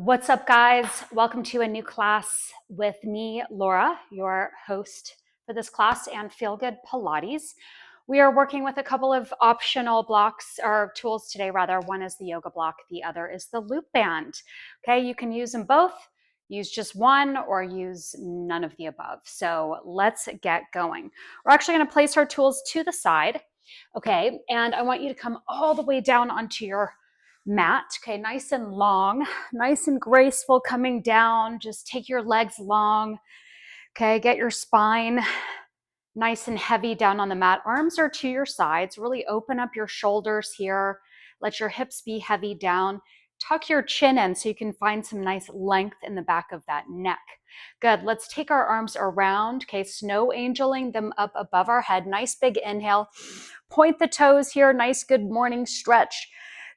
What's up, guys? Welcome to a new class with me, Laura, your host for this class and Feel Good Pilates. We are working with a couple of optional blocks or tools today, rather. One is the yoga block, the other is the loop band. Okay, you can use them both, use just one, or use none of the above. So let's get going. We're actually going to place our tools to the side. Okay, and I want you to come all the way down onto your mat. Okay, nice and long, nice and graceful coming down. Just take your legs long. Okay, get your spine nice and heavy down on the mat. Arms are to your sides. Really open up your shoulders here. Let your hips be heavy down. Tuck your chin in so you can find some nice length in the back of that neck. Good. Let's take our arms around. Okay, snow angeling them up above our head. Nice big inhale. Point the toes here. Nice good morning stretch.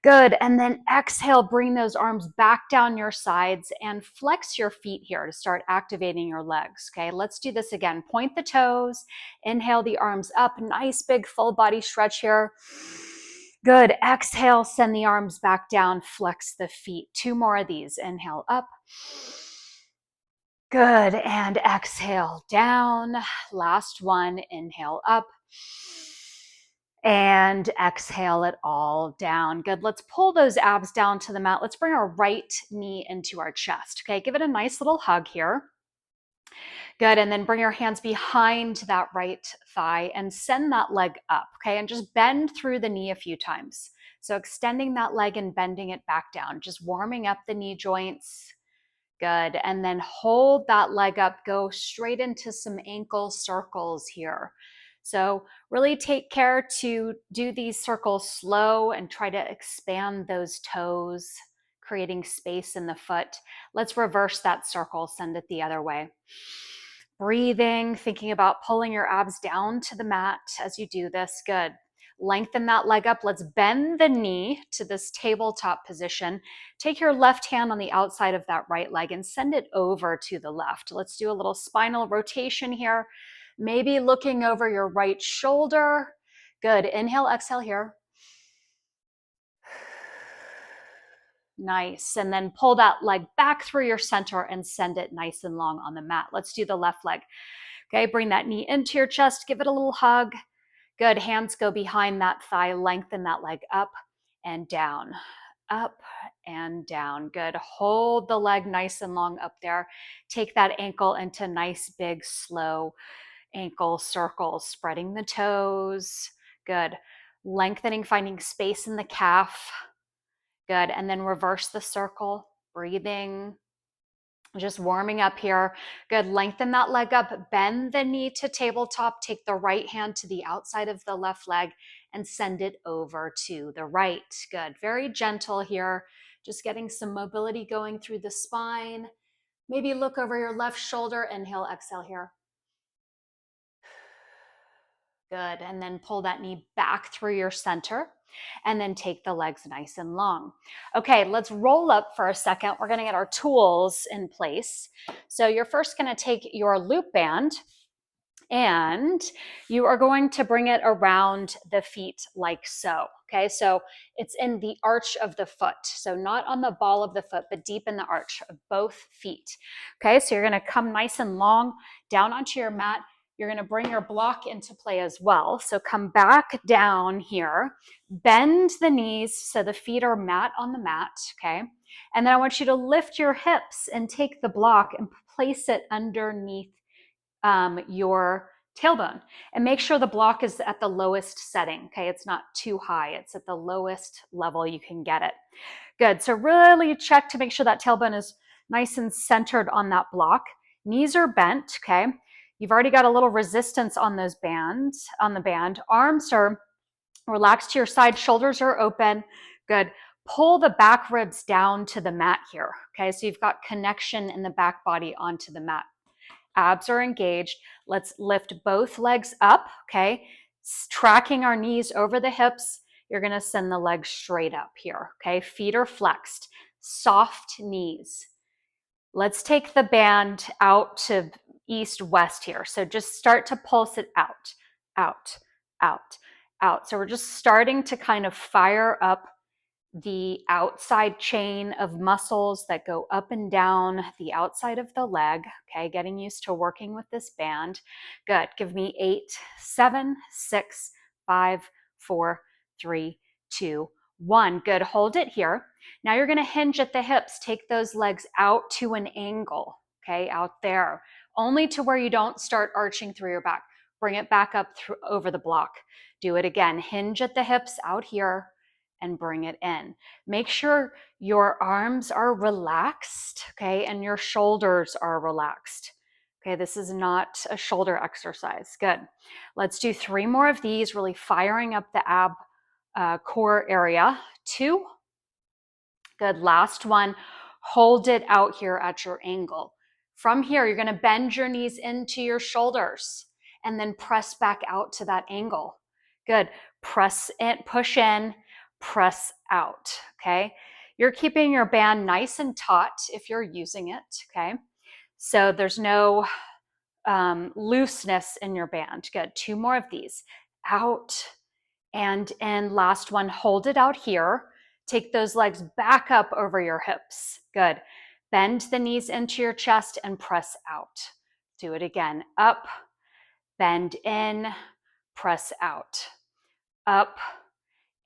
Good. And then exhale, bring those arms back down your sides and flex your feet here to start activating your legs. Okay, let's do this again. Point the toes, inhale the arms up. Nice big full body stretch here. Good. Exhale, send the arms back down, flex the feet. Two more of these. Inhale up. Good. And exhale down. Last one. Inhale up. And exhale it all down. Good. Let's pull those abs down to the mat. Let's bring our right knee into our chest. Okay. Give it a nice little hug here. Good. And then bring your hands behind that right thigh and send that leg up. Okay. And just bend through the knee a few times. So extending that leg and bending it back down, just warming up the knee joints. Good. And then hold that leg up, go straight into some ankle circles here. So really take care to do these circles slow and try to expand those toes, creating space in the foot. Let's reverse that circle, send it the other way. Breathing, thinking about pulling your abs down to the mat as you do this. Good. Lengthen that leg up. Let's bend the knee to this tabletop position. Take your left hand on the outside of that right leg and send it over to the left. Let's do a little spinal rotation here. Maybe looking over your right shoulder. Good. Inhale, exhale here. Nice. And then pull that leg back through your center and send it nice and long on the mat. Let's do the left leg. Okay, bring that knee into your chest. Give it a little hug. Good. Hands go behind that thigh. Lengthen that leg up and down. Up and down. Good. Hold the leg nice and long up there. Take that ankle into nice, big, slow ankle circles, spreading the toes. Good. Lengthening, finding space in the calf. Good. And then reverse the circle, breathing, just warming up here. Good. Lengthen that leg up, bend the knee to tabletop, take the right hand to the outside of the left leg and send it over to the right. Good. Very gentle here. Just getting some mobility going through the spine. Maybe look over your left shoulder. Inhale, exhale here. Good. And then pull that knee back through your center and then take the legs nice and long. Okay, let's roll up for a second. We're going to get our tools in place. So you're first going to take your loop band and you are going to bring it around the feet like so. Okay, so it's in the arch of the foot. So not on the ball of the foot, but deep in the arch of both feet. Okay, so you're going to come nice and long down onto your mat. You're going to bring your block into play as well. So come back down here, bend the knees so the feet are mat on the mat, okay? And then I want you to lift your hips and take the block and place it underneath your tailbone. And make sure the block is at the lowest setting, okay? It's not too high. It's at the lowest level you can get it. Good. So really check to make sure that tailbone is nice and centered on that block. Knees are bent, okay? You've already got a little resistance on those bands, on the band. Arms are relaxed to your side, shoulders are open. Good. Pull the back ribs down to the mat here. Okay, so you've got connection in the back body onto the mat. Abs are engaged. Let's lift both legs up, okay? Tracking our knees over the hips. You're gonna send the legs straight up here, okay? Feet are flexed, soft knees. Let's take the band out to east-west here. So just start to pulse it out, out, out, out. So we're just starting to kind of fire up the outside chain of muscles that go up and down the outside of the leg. Okay, getting used to working with this band. Good. Give me 8, 7, 6, 5, 4, 3, 2, 1. Good. Hold it here. Now you're going to hinge at the hips. Take those legs out to an angle. Okay, out there, only to where you don't start arching through your back. Bring it back up through, over the block. Do it again. Hinge at the hips out here and bring it in. Make sure your arms are relaxed, okay, and your shoulders are relaxed. Okay, this is not a shoulder exercise. Good. Let's do 3 more of these, really firing up the ab core area. 2. Good. Last one. Hold it out here at your angle. From here, you're going to bend your knees into your shoulders and then press back out to that angle. Good. Press in, push in, press out. Okay. You're keeping your band nice and taut if you're using it. Okay. So there's no looseness in your band. Good. 2 more of these. Out and in. Last one. Hold it out here. Take those legs back up over your hips. Good. Bend the knees into your chest and press out. Do it again. Up, bend in, press out. Up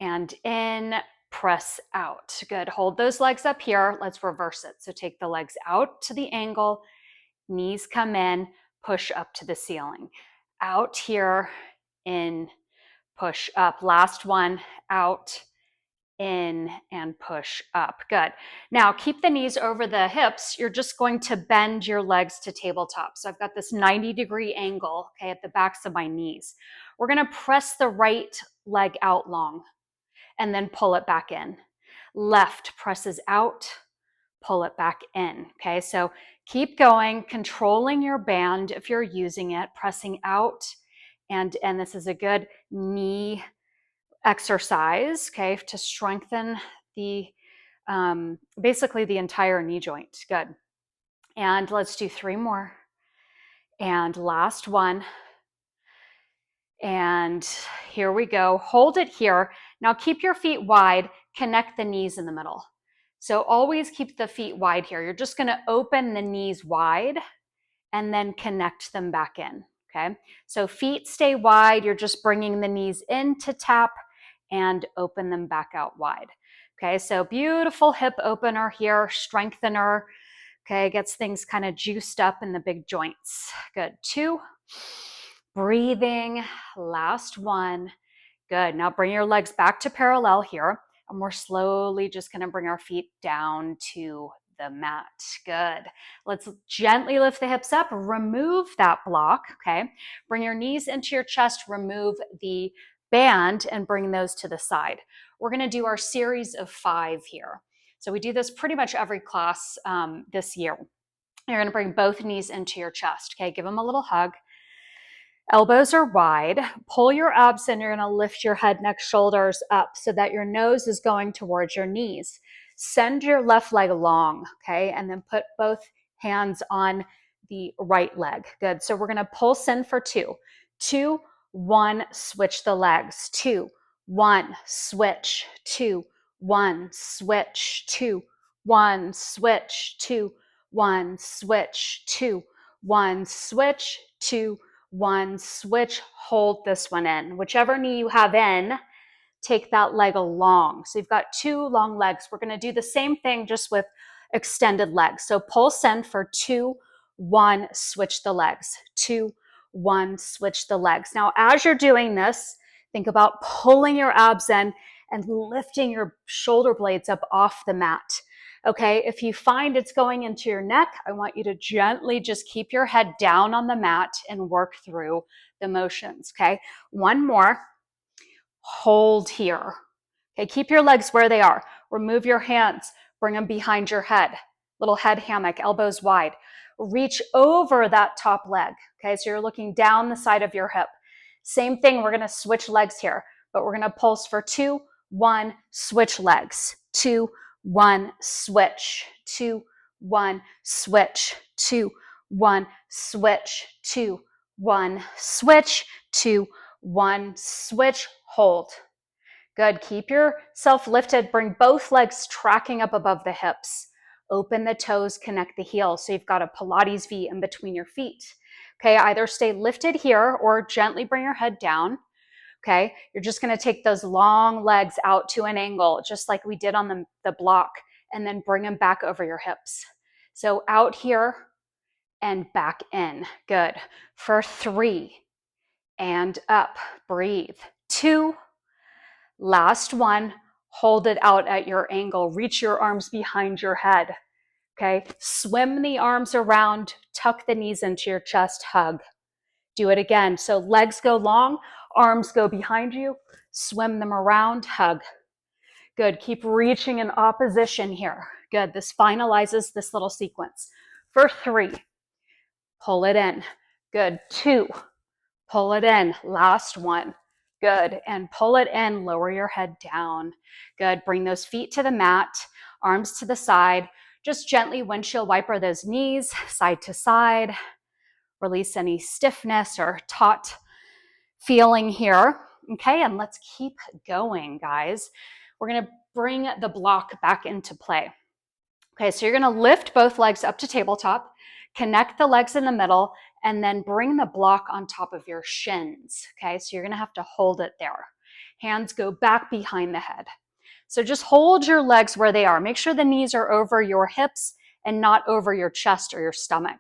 and in, press out. Good. Hold those legs up here. Let's reverse it. So take the legs out to the angle, knees come in, push up to the ceiling. Out here, in, push up. Last one. Out, in, and push up. Good. Now keep the knees over the hips. You're just going to bend your legs to tabletop. So I've got this 90-degree angle, okay, at the backs of my knees. We're going to press the right leg out long and then pull it back in. Left presses out, pull it back in. Okay, so keep going, controlling your band if you're using it, pressing out, and this is a good knee exercise, okay, to strengthen the basically the entire knee joint. Good. And let's do 3 more. And last one. And here we go. Hold it here. Now keep your feet wide, connect the knees in the middle. So always keep the feet wide here. You're just going to open the knees wide and then connect them back in. Okay. So feet stay wide. You're just bringing the knees in to tap and open them back out wide. Okay, so beautiful hip opener here, strengthener. Okay, gets things kind of juiced up in the big joints. Good. 2. Breathing. Last one. Good. Now bring your legs back to parallel here. And we're slowly just going to bring our feet down to the mat. Good. Let's gently lift the hips up. Remove that block. Okay. Bring your knees into your chest. Remove the band and bring those to the side. We're going to do our series of 5 here. So we do this pretty much every class this year. You're going to bring both knees into your chest. Okay. Give them a little hug. Elbows are wide. Pull your abs in. You're going to lift your head, neck, shoulders up so that your nose is going towards your knees. Send your left leg long, okay? And then put both hands on the right leg. Good. So we're going to pulse in for 2. 2, 1, switch the legs. 2, 1, switch. 2, 1, switch. 2, 1, switch. 2, 1, switch. 2, 1, switch. 2, 1, switch, hold this one in. Whichever knee you have in, take that leg along. So you've got 2 long legs. We're going to do the same thing just with extended legs. So pulse in for 2, 1, switch the legs. 2, 1, switch the legs. Now, as you're doing this, think about pulling your abs in and lifting your shoulder blades up off the mat. Okay, if you find it's going into your neck, I want you to gently just keep your head down on the mat and work through the motions. Okay, 1 more. Hold here. Okay, keep your legs where they are. Remove your hands, bring them behind your head. Little head hammock, elbows wide. Reach over that top leg. Okay, so you're looking down the side of your hip. Same thing, we're going to switch legs here, but we're going to pulse for 2, 1, switch legs. 2, 1, switch. 2, 1, switch. 2, 1, switch. 2, 1, switch. 2, 1, switch. Hold. Good. Keep yourself lifted. Bring both legs tracking up above the hips. Open the toes, connect the heels. So you've got a Pilates V in between your feet. Okay, either stay lifted here or gently bring your head down. Okay, you're just going to take those long legs out to an angle, just like we did on the block, and then bring them back over your hips. So out here and back in. Good. For 3 and up. Breathe. 2. Last one. Hold it out at your angle. Reach your arms behind your head. Okay. Swim the arms around. Tuck the knees into your chest. Hug. Do it again. So legs go long, arms go behind you. Swim them around. Hug. Good. Keep reaching in opposition here. Good. This finalizes this little sequence. For 3. Pull it in. Good. 2. Pull it in. Last one. Good. And pull it in. Lower your head down. Good. Bring those feet to the mat, arms to the side. Just gently windshield wiper those knees side to side. Release any stiffness or taut feeling here. Okay. And let's keep going, guys. We're going to bring the block back into play. Okay. So you're going to lift both legs up to tabletop, connect the legs in the middle, and then bring the block on top of your shins. Okay, so you're gonna have to hold it there. Hands go back behind the head. So just hold your legs where they are. Make sure the knees are over your hips and not over your chest or your stomach.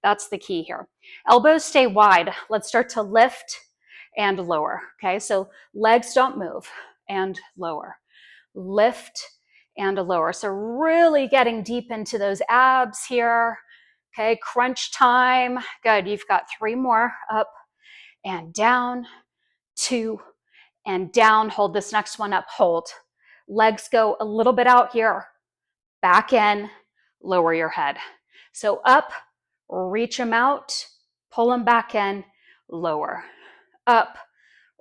That's the key here. Elbows stay wide. Let's start to lift and lower. Okay, so legs don't move and lower. Lift and lower. So really getting deep into those abs here. Okay, crunch time. Good. You've got 3 more. Up and down. 2 and down. Hold this next one up. Hold. Legs go a little bit out here. Back in. Lower your head. So up. Reach them out. Pull them back in. Lower. Up.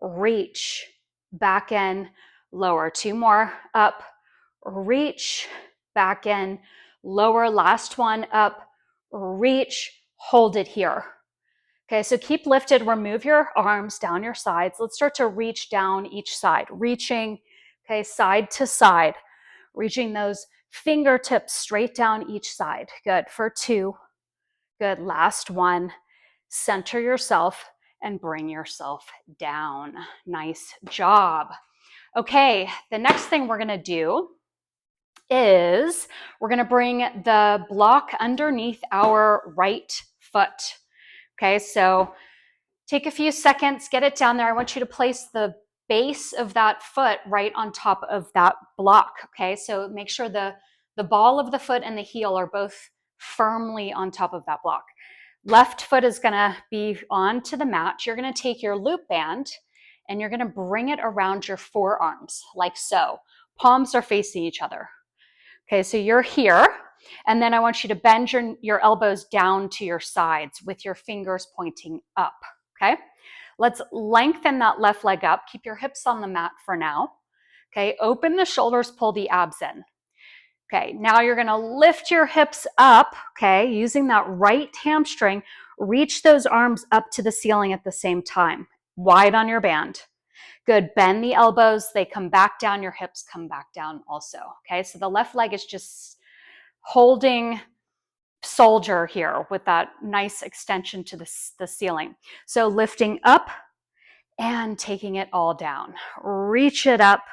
Reach. Back in. Lower. 2 more. Up. Reach. Back in. Lower. Last one. Up. Reach, hold it here. Okay, so keep lifted, remove your arms down your sides. Let's start to reach down each side, reaching, okay, side to side, reaching those fingertips straight down each side. Good, for 2. Good, last one. Center yourself and bring yourself down. Nice job. Okay, the next thing we're gonna do is we're going to bring the block underneath our right foot. Okay, so take a few seconds, get it down there. I want you to place the base of that foot right on top of that block. Okay, so make sure the ball of the foot and the heel are both firmly on top of that block. Left foot is going to be onto the mat. You're going to take your loop band and you're going to bring it around your forearms like so. Palms are facing each other. Okay, so you're here, and then I want you to bend your elbows down to your sides with your fingers pointing up, okay? Let's lengthen that left leg up. Keep your hips on the mat for now. Okay, open the shoulders, pull the abs in. Okay, now you're gonna lift your hips up, okay, using that right hamstring. Reach those arms up to the ceiling at the same time, wide on your band. Good. Bend the elbows. They come back down. Your hips come back down also. Okay. So the left leg is just holding soldier here with that nice extension to the ceiling. So lifting up and taking it all down. Reach it up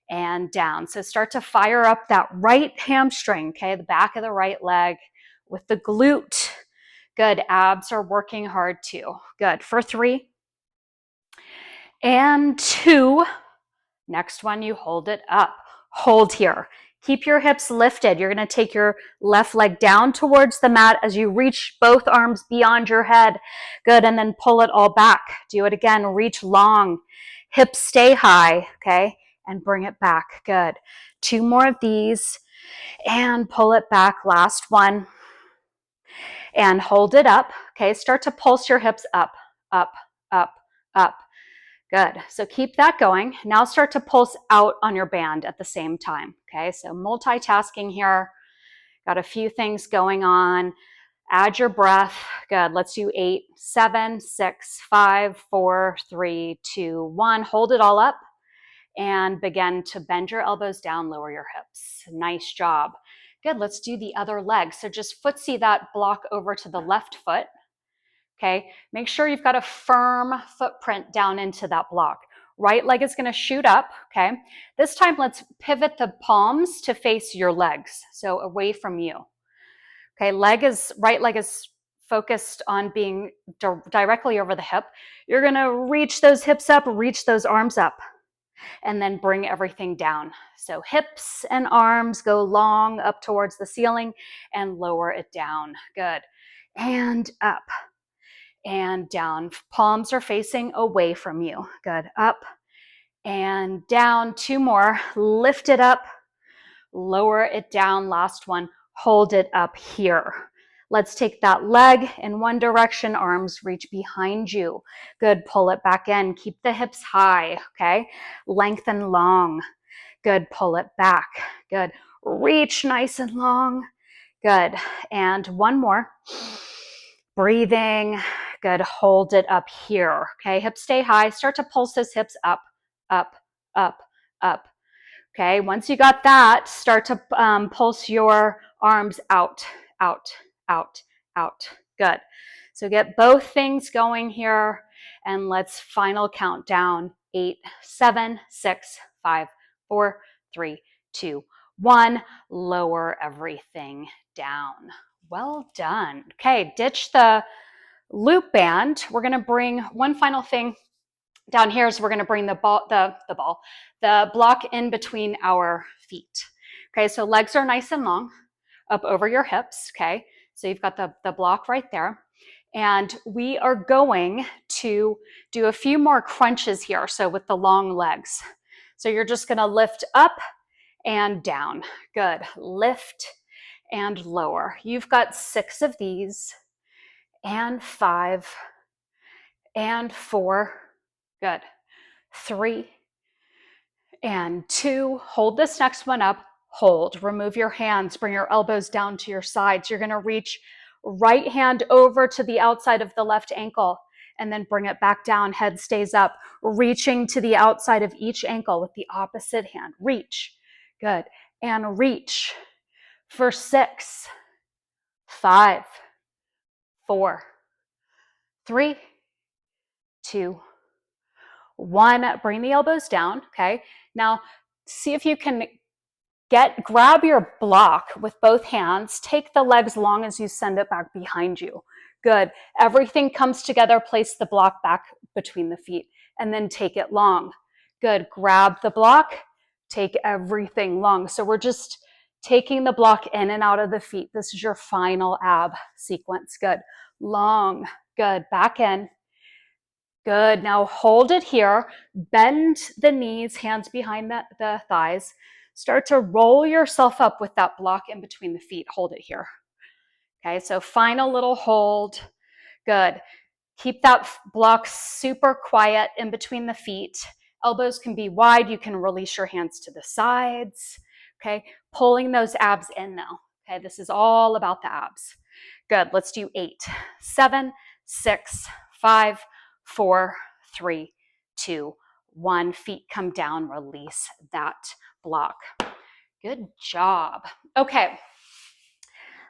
and down. So start to fire up that right hamstring. Okay. The back of the right leg with the glute. Good. Abs are working hard too. Good. For 3 and 2. Next one, you hold it up. Hold here. Keep your hips lifted. You're going to take your left leg down towards the mat as you reach both arms beyond your head. Good. And then pull it all back. Do it again. Reach long. Hips stay high. Okay. And bring it back. Good. 2 more of these and pull it back. Last one. And hold it up. Okay. Start to pulse your hips up, up, up, up. Good. So keep that going. Now start to pulse out on your band at the same time. Okay. So multitasking here. Got a few things going on. Add your breath. Good. Let's do 8, 7, 6, 5, 4, 3, 2, 1. Hold it all up and begin to bend your elbows down, lower your hips. Nice job. Good, let's do the other leg. So just footsie that block over to the left foot. Okay, make sure you've got a firm footprint down into that block. Right leg is gonna shoot up, okay? This time, let's pivot the palms to face your legs, so away from you. Okay, right leg is focused on being directly over the hip. You're gonna reach those hips up, reach those arms up, and then bring everything down. So hips and arms go long up towards the ceiling and lower it down. Good. And up and down. Palms are facing away from you. Good. Up and down. 2 more. Lift it up, lower it down. Last one. Hold it up here. Let's take that leg in one direction, arms reach behind you. Good, pull it back in. Keep the hips high, okay? Lengthen long. Good, pull it back. Good, reach nice and long. Good, and one more. Breathing. Good, hold it up here, okay? Hips stay high. Start to pulse those hips up, up, up, up. Okay, once you got that, start to pulse your arms out, out, out, out. Good. So get both things going here, and let's final count down. 8, 7, 6, 5, 4, 3, 2, 1. Lower everything down. Well done. Okay, ditch the loop band. We're going to bring one final thing down here is we're going to bring the block in between our feet. Okay, so legs are nice and long up over your hips. Okay, so you've got the block right there. And we are going to do a few more crunches here. So with the long legs. So you're just going to lift up and down. Good. Lift and lower. You've got 6 of these and 5 and 4. Good. 3 and 2. Hold this next one up. Hold. Remove your hands. Bring your elbows down to your sides. You're going to reach right hand over to the outside of the left ankle and then bring it back down. Head stays up. Reaching to the outside of each ankle with the opposite hand. Reach. Good. And reach for 6, 5, 4, 3, 2, 1. Bring the elbows down. Okay. Now see if you can grab your block with both hands. Take the legs long as you send it back behind you. Good. Everything comes together. Place the block back between the feet and then take it long. Good. Grab the block. Take everything long. So we're just taking the block in and out of the feet. This is your final ab sequence. Good. Long. Good. Back in. Good. Now hold it here. Bend the knees, hands behind the thighs. Start to roll yourself up with that block in between the feet. Hold it here. Okay, so final little hold. Good. Keep that block super quiet in between the feet. Elbows can be wide. You can release your hands to the sides. Okay, pulling those abs in now. Okay, this is all about the abs. Good. Let's do 8, 7, 6, 5, 4, 3, 2, 1. Feet come down. Release that block. Good job. Okay.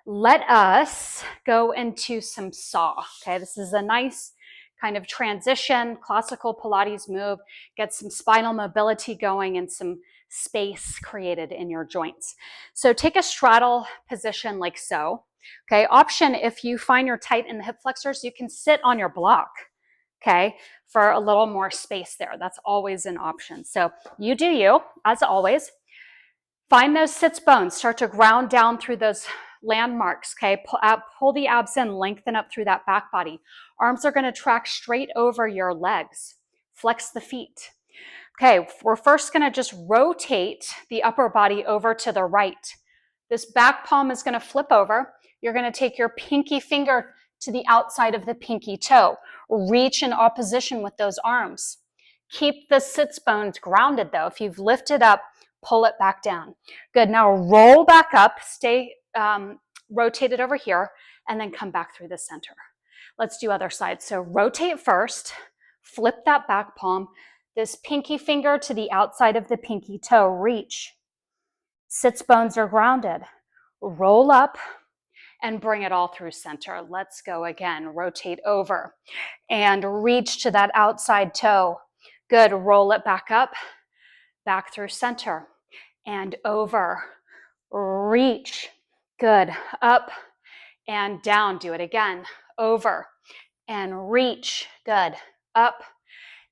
Let us go into some saw. Okay, this is a nice kind of transition, classical Pilates move. Get some spinal mobility going and some space created in your joints. So take a straddle position like so. Okay, option if you find you're tight in the hip flexors, you can sit on your block. Okay, for a little more space there. That's always an option. So you do you, as always. Find those sits bones. Start to ground down through those landmarks, okay? Pull the abs in, lengthen up through that back body. Arms are going to track straight over your legs. Flex the feet. Okay, we're first going to just rotate the upper body over to the right. This back palm is going to flip over. You're going to take your pinky finger to the outside of the pinky toe. Reach in opposition with those arms. Keep the sits bones grounded though. If you've lifted up, pull it back down. Good. Now roll back up, stay rotated over here, and then come back through the center. Let's do other side. So rotate first, flip that back palm, This pinky finger to the outside of the pinky toe, reach. Sits bones are grounded. Roll up and bring it all through center. Let's go again. Rotate over and reach to that outside toe. Good. Roll it back up, back through center and over. Reach. Good. Up and down. Do it again. Over and reach. Good. Up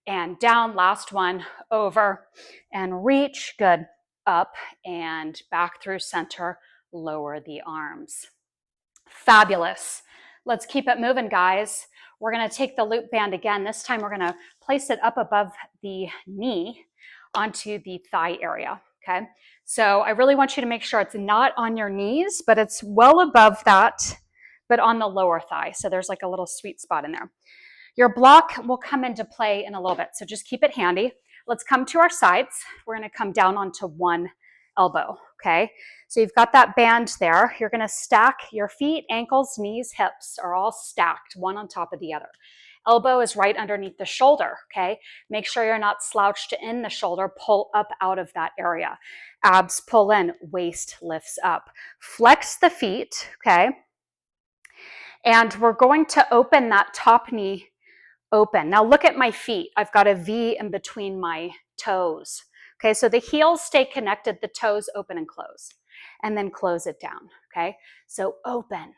and down. Last one. Over and reach. Good. Up and back through center. Lower the arms. Fabulous. Let's keep it moving, guys. We're going to take the loop band again. This time we're going to place it up above the knee onto the thigh area. Okay. So I really want you to make sure it's not on your knees, but it's well above that, but on the lower thigh. So there's like a little sweet spot in there. Your block will come into play in a little bit. So just keep it handy. Let's come to our sides. We're going to come down onto one elbow. Okay. So you've got that band there. You're going to stack your feet, ankles, knees, hips are all stacked one on top of the other. Elbow is right underneath the shoulder, okay? Make sure you're not slouched in the shoulder. Pull up out of that area. Abs pull in, waist lifts up. Flex the feet, okay? And we're going to open that top knee open. Now look at my feet. I've got a V in between my toes. Okay, so the heels stay connected, the toes open and close, and then close it down, okay? So open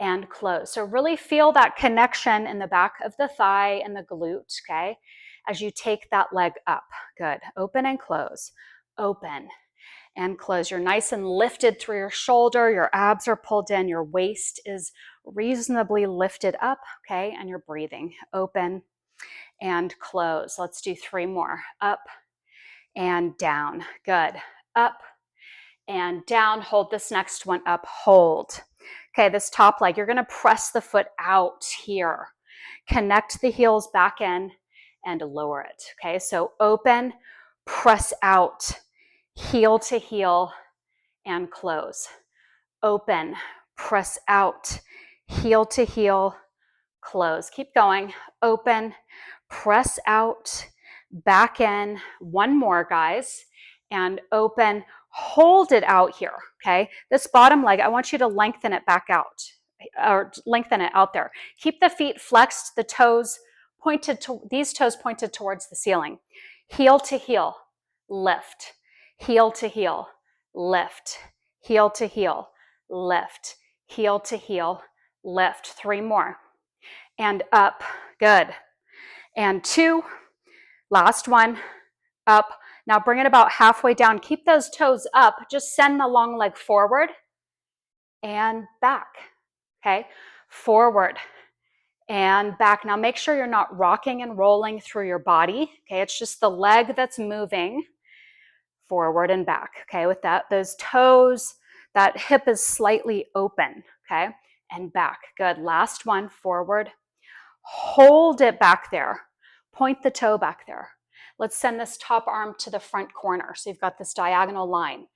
and close. So really feel that connection in the back of the thigh and the glute, okay? As you take that leg up, good. Open and close, open and close. You're nice and lifted through your shoulder, your abs are pulled in, your waist is reasonably lifted up, okay? And you're breathing, open and close. Let's do 3 more, up and down. Good. Up and down. Hold this next one up. Hold. Okay, this top leg, you're going to press the foot out here. Connect the heels back in and lower it. Okay, so open, press out, heel to heel and close. Open, press out, heel to heel, close. Keep going. Open, press out, back in. 1 more, guys, and open. Hold it out here, okay? This bottom leg, I want you to lengthen it back out, or lengthen it out there. Keep the feet flexed, the toes pointed to, these toes pointed towards the ceiling. Heel to heel, lift. Heel to heel, lift. Heel to heel, lift. Heel to heel, lift. 3 more. And up, good. And 2, last one, up. Now bring it about halfway down. Keep those toes up. Just send the long leg forward and back, okay? Forward and back. Now make sure you're not rocking and rolling through your body, okay? It's just the leg that's moving forward and back, okay? With that, those toes, that hip is slightly open, okay? And back, good. Last one, forward. Hold it back there. Point the toe back there. Let's send this top arm to the front corner. So you've got this diagonal line,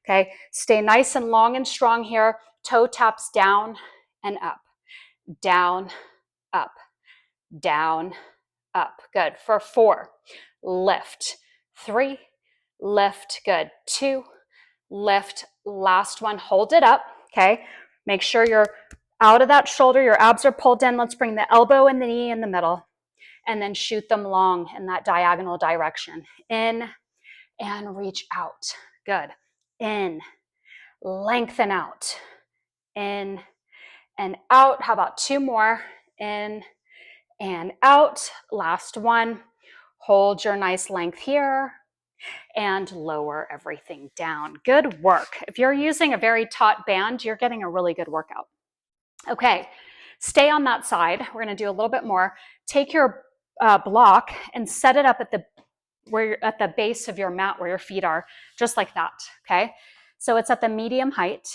okay? Stay nice and long and strong here. Toe taps down and up, down, up, down, up. Good. For 4, lift. 3, lift. Good. 2, lift. Last one, hold it up, okay? Make sure you're out of that shoulder, your abs are pulled in. Let's bring the elbow and the knee in the middle and then shoot them long in that diagonal direction. In and reach out. Good. In, lengthen out. In and out. How about 2 more? In and out. Last one. Hold your nice length here and lower everything down. Good work. If you're using a very taut band, you're getting a really good workout. Okay, stay on that side. We're going to do a little bit more. Take your block and set it up at the base of your mat where your feet are, just like that, okay? So it's at the medium height.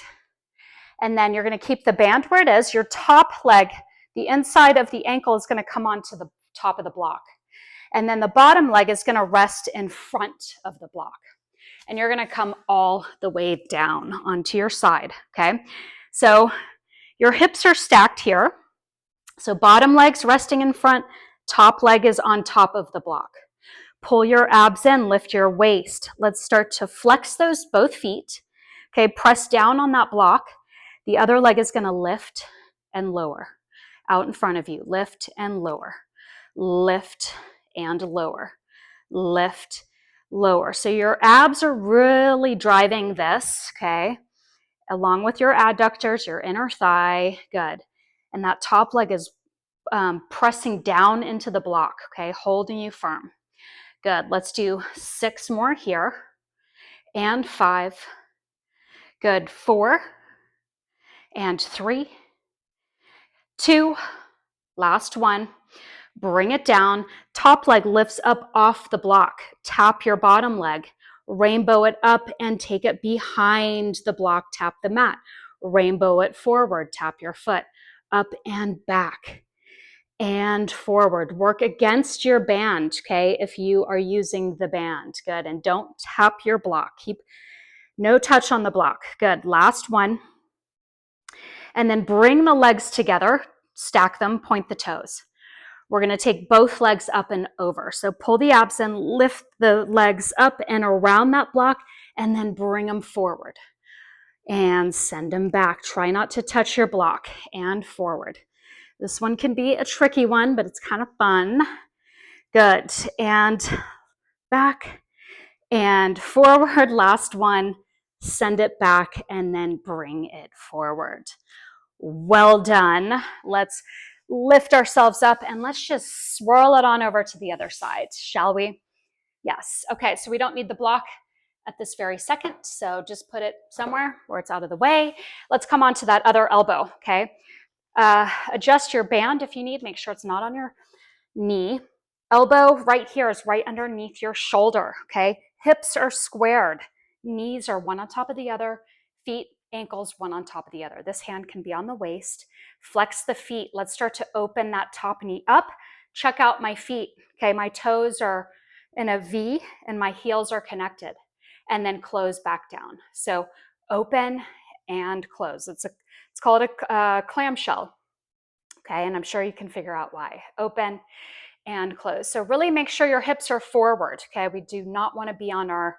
And then you're going to keep the band where it is. Your top leg, the inside of the ankle is going to come onto the top of the block. And then the bottom leg is going to rest in front of the block. And you're going to come all the way down onto your side, okay? So your hips are stacked here. So bottom leg's resting in front, top leg is on top of the block. Pull your abs in, lift your waist. Let's start to flex those both feet. Okay, press down on that block. The other leg is going to lift and lower. Out in front of you, lift and lower. Lift and lower. Lift, lower. So your abs are really driving this, okay? Along with your adductors, your inner thigh, good. And that top leg is pressing down into the block, okay? Holding you firm. Good. Let's do 6 more here. And 5. Good. 4. And 3. 2. Last one. Bring it down. Top leg lifts up off the block. Tap your bottom leg. Rainbow it up and take it behind the block. Tap the mat. Rainbow it forward. Tap your foot. Up and back. And forward. Work against your band, okay, if you are using the band. Good. And don't tap your block. Keep no touch on the block. Good. Last one. And then bring the legs together. Stack them. Point the toes. We're going to take both legs up and over. So pull the abs in, lift the legs up and around that block, and then bring them forward. And send them back. Try not to touch your block. And forward. This one can be a tricky one, but it's kind of fun. Good. And back and forward. Last one. Send it back and then bring it forward. Well done. Let's lift ourselves up and let's just swirl it on over to the other side, shall we? Yes. Okay, so we don't need the block at this very second, so just put it somewhere where it's out of the way. Let's come on to that other elbow, okay? Adjust your band if you need. Make sure it's not on your knee. Elbow right here is right underneath your shoulder, okay? Hips are squared. Knees are one on top of the other. Feet, ankles, one on top of the other. This hand can be on the waist. Flex the feet. Let's start to open that top knee up. Check out my feet, okay? My toes are in a V and my heels are connected. And then close back down. So open and close. It's called a clamshell, okay? And I'm sure you can figure out why. Open and close. So really make sure your hips are forward, okay? We do not want to be on our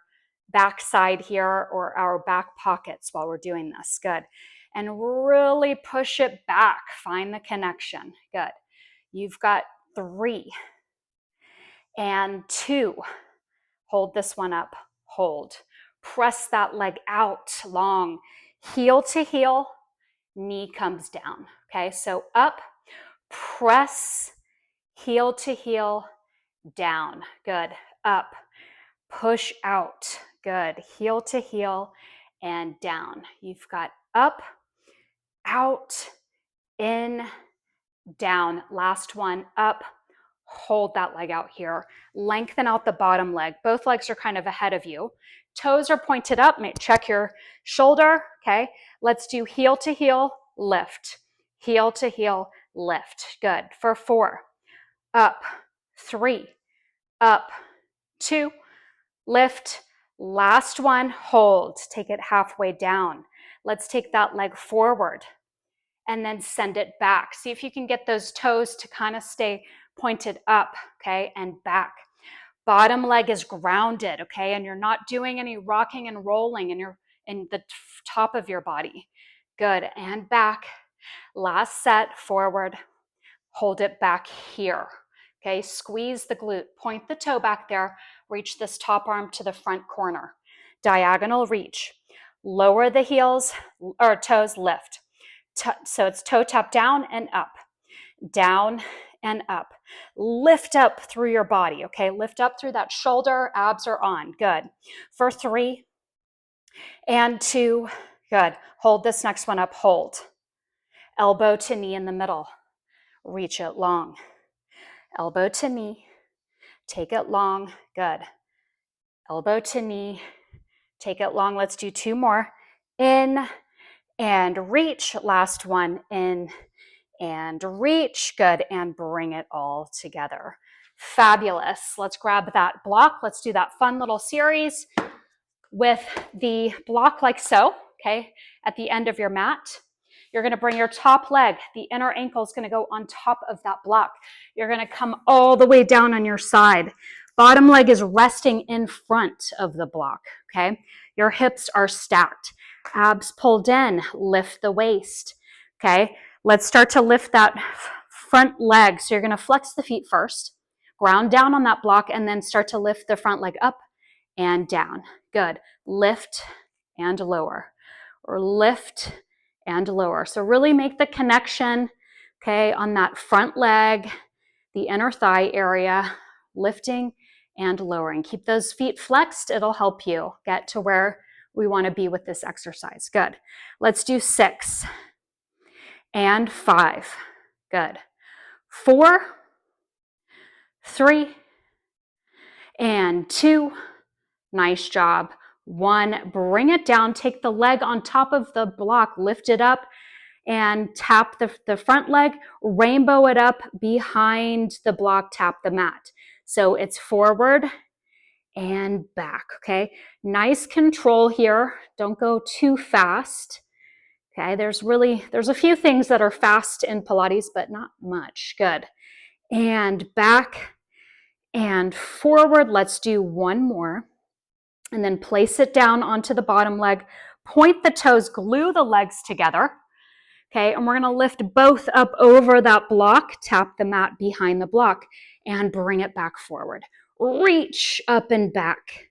back side here or our back pockets while we're doing this. Good. And really push it back. Find the connection. Good. You've got 3 and 2. Hold this one up. Hold. Press that leg out long. Heel to heel. Knee comes down. Okay, so up, press, heel to heel, down. Good. Up, push out. Good. Heel to heel and down. You've got up, out, in, down. Last one. Up, hold that leg out here. Lengthen out the bottom leg. Both legs are kind of ahead of you. Toes are pointed up. Check your shoulder. Okay. Let's do heel to heel, lift. Heel to heel, lift. Good. For 4. Up. 3. Up. 2. Lift. Last one. Hold. Take it halfway down. Let's take that leg forward and then send it back. See if you can get those toes to kind of stay pointed up, okay, and back. Bottom leg is grounded, okay, and you're not doing any rocking and rolling in the top of your body. Good, and back. Last set, forward. Hold it back here, okay? Squeeze the glute, point the toe back there, reach this top arm to the front corner. Diagonal reach. Lower the heels or toes, lift. So it's toe tap down and up. Down and up. Lift up through your body, okay? Lift up through that shoulder, abs are on. Good. For 3 and 2. Good. Hold this next one up. Hold. Elbow to knee in the middle. Reach it long. Elbow to knee. Take it long. Good. Elbow to knee. Take it long. Let's do 2 more. In and reach. Last one. In and reach. Good. And bring it all together. Fabulous. Let's grab that block. Let's do that fun little series with the block like so, okay, at the end of your mat. You're going to bring your top leg. The inner ankle is going to go on top of that block. You're going to come all the way down on your side. Bottom leg is resting in front of the block, okay? Your hips are stacked. Abs pulled in, lift the waist, okay? Let's start to lift that front leg. So you're gonna flex the feet first, ground down on that block, and then start to lift the front leg up and down. Good. Lift and lower, or lift and lower. So really make the connection, okay, on that front leg, the inner thigh area, lifting and lowering. Keep those feet flexed. It'll help you get to where we want to be with this exercise. Good. Let's do 6 and 5. Good. 4, 3, and 2. Nice job. 1, bring it down. Take the leg on top of the block, lift it up, and tap the front leg, rainbow it up behind the block, tap the mat. So it's forward and back, okay? Nice control here. Don't go too fast, okay? There's a few things that are fast in Pilates, but not much. Good. And back and forward. Let's do 1 more. And then place it down onto the bottom leg. Point the toes, glue the legs together. Okay, and we're gonna lift both up over that block, tap the mat behind the block, and bring it back forward. Reach up and back.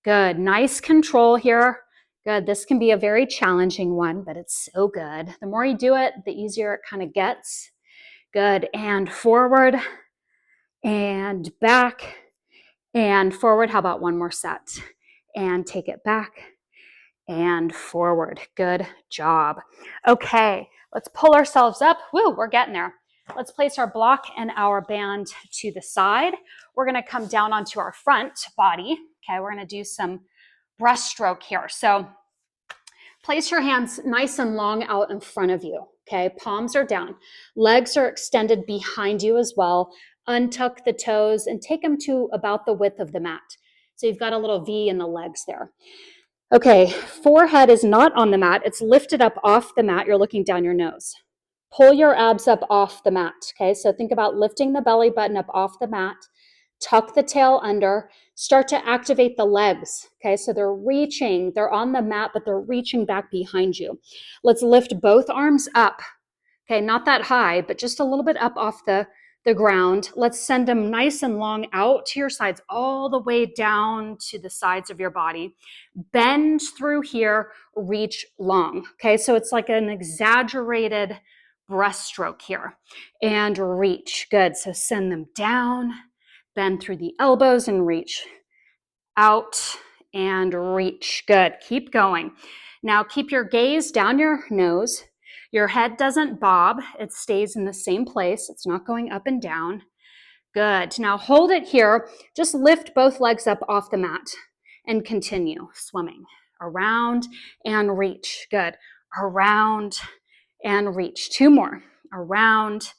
Good, nice control here. Good, this can be a very challenging one, but it's so good. The more you do it, the easier it kind of gets. Good, and forward, and back, and forward. How about 1 more set? And take it back, and forward. Good job. Okay, let's pull ourselves up. Woo, we're getting there. Let's place our block and our band to the side. We're gonna come down onto our front body. Okay, we're gonna do some breaststroke here. So place your hands nice and long out in front of you. Okay, palms are down. Legs are extended behind you as well. Untuck the toes and take them to about the width of the mat. So you've got a little V in the legs there. Okay, forehead is not on the mat. It's lifted up off the mat. You're looking down your nose. Pull your abs up off the mat, okay? So think about lifting the belly button up off the mat. Tuck the tail under. Start to activate the legs, okay? So they're reaching. They're on the mat, but they're reaching back behind you. Let's lift both arms up, okay? Not that high, but just a little bit up off the ground. Let's send them nice and long out to your sides, all the way down to the sides of your body. Bend through here, reach long. Okay, so it's like an exaggerated breaststroke here. And reach. Good. So send them down, bend through the elbows and reach. Out and reach. Good. Keep going. Now keep your gaze down your nose. Your head doesn't bob. It stays in the same place. It's not going up and down. Good. Now hold it here. Just lift both legs up off the mat and continue swimming. Around and reach. Good. Around and reach. 2 more. Around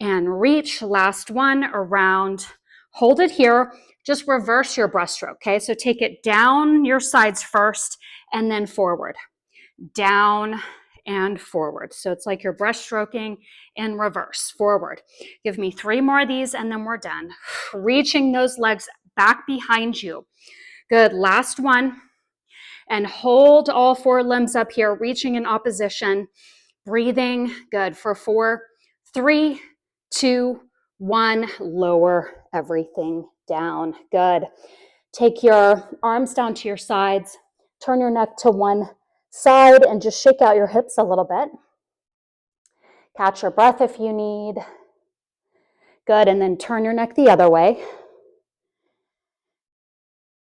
and reach. Last one. Around. Hold it here. Just reverse your breaststroke, okay? So take it down your sides first and then forward. Down and forward. So it's like you're breaststroking in reverse, forward. Give me 3 more of these and then we're done. Reaching those legs back behind you. Good, last one. And hold all 4 limbs up here, reaching in opposition. Breathing, good, for 4, 3, 2, 1. Lower everything down, good. Take your arms down to your sides. Turn your neck to one side and just shake out your hips a little bit. Catch your breath if you need. Good, and then turn your neck the other way.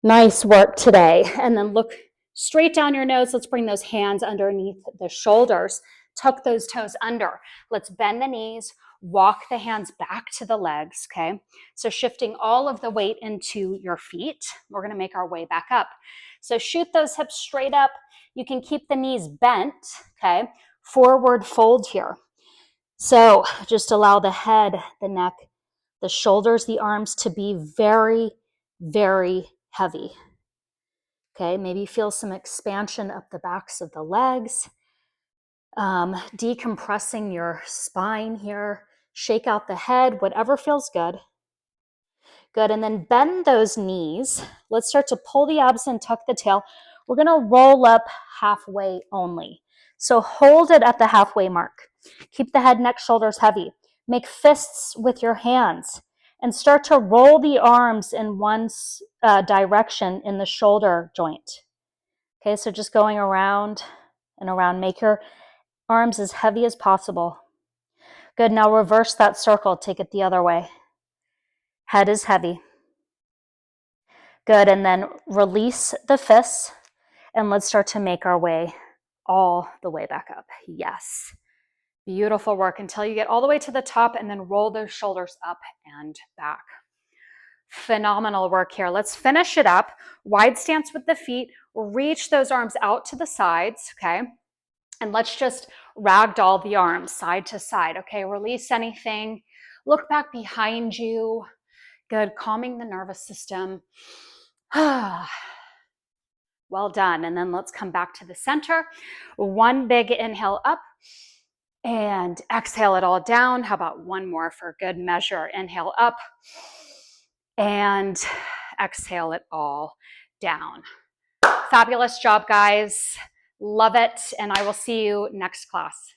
Nice work today. And then look straight down your nose. Let's bring those hands underneath the shoulders. Tuck those toes under. Let's bend the knees. Walk the hands back to the legs, okay? So shifting all of the weight into your feet. We're gonna make our way back up. So shoot those hips straight up. You can keep the knees bent, okay? Forward fold here. So just allow the head, the neck, the shoulders, the arms to be very, very heavy. Okay, maybe feel some expansion up the backs of the legs. Decompressing your spine here. Shake out the head, whatever feels good. Good, and then bend those knees. Let's start to pull the abs and tuck the tail. We're gonna roll up halfway only. So hold it at the halfway mark. Keep the head, neck, shoulders heavy. Make fists with your hands and start to roll the arms in one direction in the shoulder joint. Okay, so just going around and around. Make your arms as heavy as possible. Good, now reverse that circle. Take it the other way. Head is heavy. Good, and then release the fists and let's start to make our way all the way back up. Yes. Beautiful work until you get all the way to the top and then roll those shoulders up and back. Phenomenal work here. Let's finish it up. Wide stance with the feet. Reach those arms out to the sides, okay? And let's just ragdoll the arms side to side, okay? Release anything. Look back behind you. Good, calming the nervous system. Well done. And then let's come back to the center. One big inhale up and exhale it all down. How about one more for good measure? Inhale up and exhale it all down. Fabulous job, guys. Love it. And I will see you next class.